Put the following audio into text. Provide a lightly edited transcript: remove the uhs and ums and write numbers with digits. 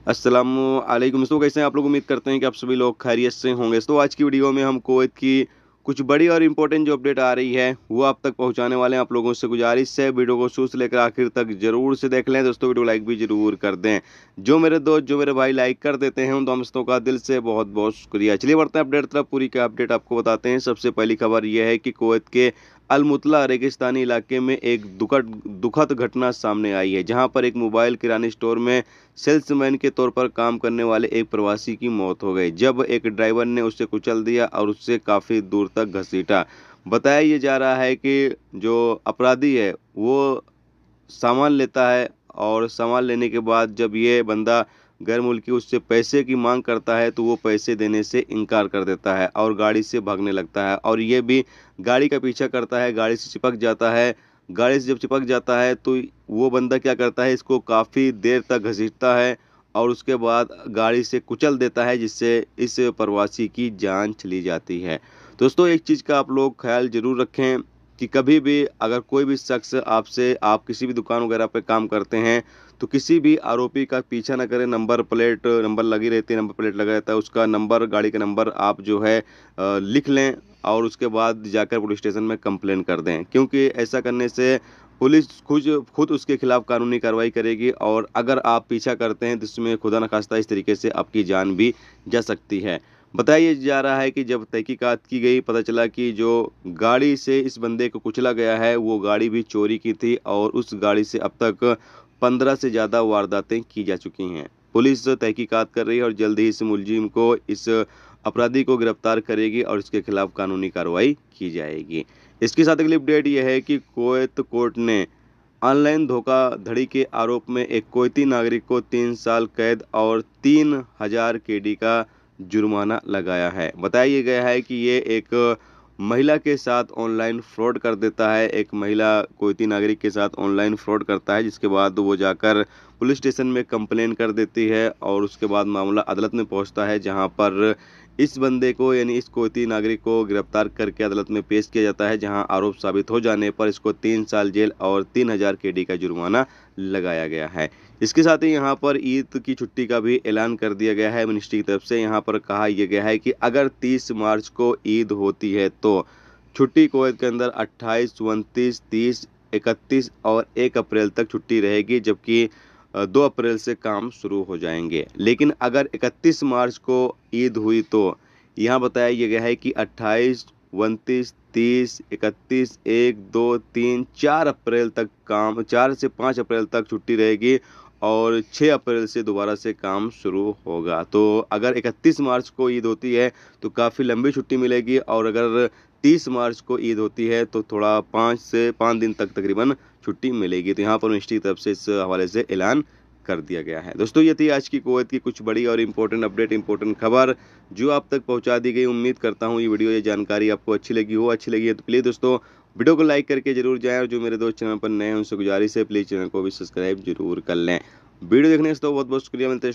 अस्सलामुअलैकुम दोस्तों, कैसे हैं आप लोग। उम्मीद करते हैं कि आप सभी लोग खैरियत से होंगे। तो आज की वीडियो में हम कुवैत की कुछ बड़ी और इम्पोर्टेंट जो अपडेट आ रही है वो आप तक पहुंचाने वाले हैं। आप लोगों से गुजारिश है वीडियो को शुरू से लेकर आखिर तक जरूर से देख लें। दोस्तों वीडियो लाइक भी जरूर कर दें। जो मेरे दोस्त जो मेरे भाई लाइक कर देते हैं उन दोस्तों का दिल से बहुत बहुत शुक्रिया। चलिए बढ़ते हैं अपडेट तरफ। पूरी का अपडेट आपको बताते हैं। सबसे पहली खबर यह है कि कुवैत के अलमुतला रेगिस्तानी इलाके में एक दुखद घटना सामने आई है, जहां पर एक मोबाइल किराने स्टोर में सेल्समैन के तौर पर काम करने वाले एक प्रवासी की मौत हो गई, जब एक ड्राइवर ने उसे कुचल दिया और उससे काफी दूर तक घसीटा। बताया ये जा रहा है कि जो अपराधी है वो सामान लेता है और सामान लेने के बाद जब ये बंदा गैर मुल्की उससे पैसे की मांग करता है तो वो पैसे देने से इनकार कर देता है और गाड़ी से भागने लगता है, और ये भी गाड़ी का पीछा करता है, गाड़ी से चिपक जाता है। गाड़ी से जब चिपक जाता है तो वो बंदा क्या करता है, इसको काफ़ी देर तक घसीटता है और उसके बाद गाड़ी से कुचल देता है, जिससे इस प्रवासी की जान चली जाती है। दोस्तों एक चीज़ का आप लोग ख्याल जरूर रखें कि कभी भी अगर कोई भी शख्स आपसे आप किसी भी दुकान वगैरह पे काम करते हैं तो किसी भी आरोपी का पीछा ना करें। नंबर लगी रहती है, नंबर प्लेट लगा रहता है, उसका नंबर, गाड़ी का नंबर आप जो है लिख लें और उसके बाद जाकर पुलिस स्टेशन में कंप्लेन कर दें, क्योंकि ऐसा करने से पुलिस खुद खुद उसके खिलाफ कानूनी कार्रवाई करेगी, और अगर आप पीछा करते हैं तो इसमें खुदा न खास्ता इस तरीके से आपकी जान भी जा सकती है। बताया जा रहा है कि जब तहकीकात की गई पता चला कि जो गाड़ी से इस बंदे को कुचला गया है वो गाड़ी भी चोरी की थी, और उस गाड़ी से अब तक 15 से ज़्यादा वारदातें की जा चुकी हैं। पुलिस तहकीकात कर रही है और जल्द ही इस मुलजिम को, इस अपराधी को गिरफ्तार करेगी और इसके खिलाफ कानूनी कार्रवाई की जाएगी। इसके साथ अगली अपडेट यह है कि कुवैत कोर्ट ने ऑनलाइन धोखाधड़ी के आरोप में एक कुवैती नागरिक को 3 साल कैद और 3000 केडी का जुर्माना लगाया है। बताया गया है कि ये एक महिला के साथ ऑनलाइन फ्रॉड कर देता है। एक महिला कुवैती नागरिक के साथ ऑनलाइन फ्रॉड करता है, जिसके बाद वो जाकर पुलिस स्टेशन में कंप्लेन कर देती है और उसके बाद मामला अदालत में पहुंचता है, जहां पर इस बंदे को यानी इस कुवैती नागरिक को गिरफ्तार करके अदालत में पेश किया जाता है, जहां आरोप साबित हो जाने पर इसको 3 साल जेल और 3000 केडी का जुर्माना लगाया गया है। इसके साथ ही यहाँ पर ईद की छुट्टी का भी ऐलान कर दिया गया है मिनिस्ट्री की तरफ से। यहाँ पर कहा यह गया है कि अगर 30 मार्च को ईद होती है तो छुट्टी कुवैत के अंदर 28, 29, 30, 31 और 1 अप्रैल तक छुट्टी रहेगी, जबकि 2 अप्रैल से काम शुरू हो जाएंगे। लेकिन अगर 31 मार्च को ईद हुई तो यहाँ बताया गया है कि 28, 29, 30, 31, 1, 2, 3, 4 अप्रैल तक काम, 4 से 5 अप्रैल तक छुट्टी रहेगी और 6 अप्रैल से दोबारा से काम शुरू होगा। तो अगर 31 मार्च को ईद होती है तो काफ़ी लंबी छुट्टी मिलेगी, और अगर 30 मार्च को ईद होती है तो थोड़ा 5 से 5 दिन तक तकरीबन छुट्टी मिलेगी। तो यहाँ पर मिनिस्ट्री की तरफ से इस हवाले से ऐलान कर दिया गया है। दोस्तों ये थी आज की कुवैत की कुछ बड़ी और इम्पोर्टेंट अपडेट, इम्पोर्टेंट खबर जो आप तक पहुंचा दी गई। उम्मीद करता हूं ये वीडियो, ये जानकारी आपको अच्छी लगी हो। अच्छी लगी है तो प्लीज़ दोस्तों वीडियो को लाइक करके जरूर जाएं, और जो मेरे दोस्त चैनल पर नए हैं उनसे गुजारिश है प्लीज़ चैनल को भी सब्सक्राइब जरूर कर लें। वीडियो देखने से तो बहुत बहुत शुक्रिया। मिलते हैं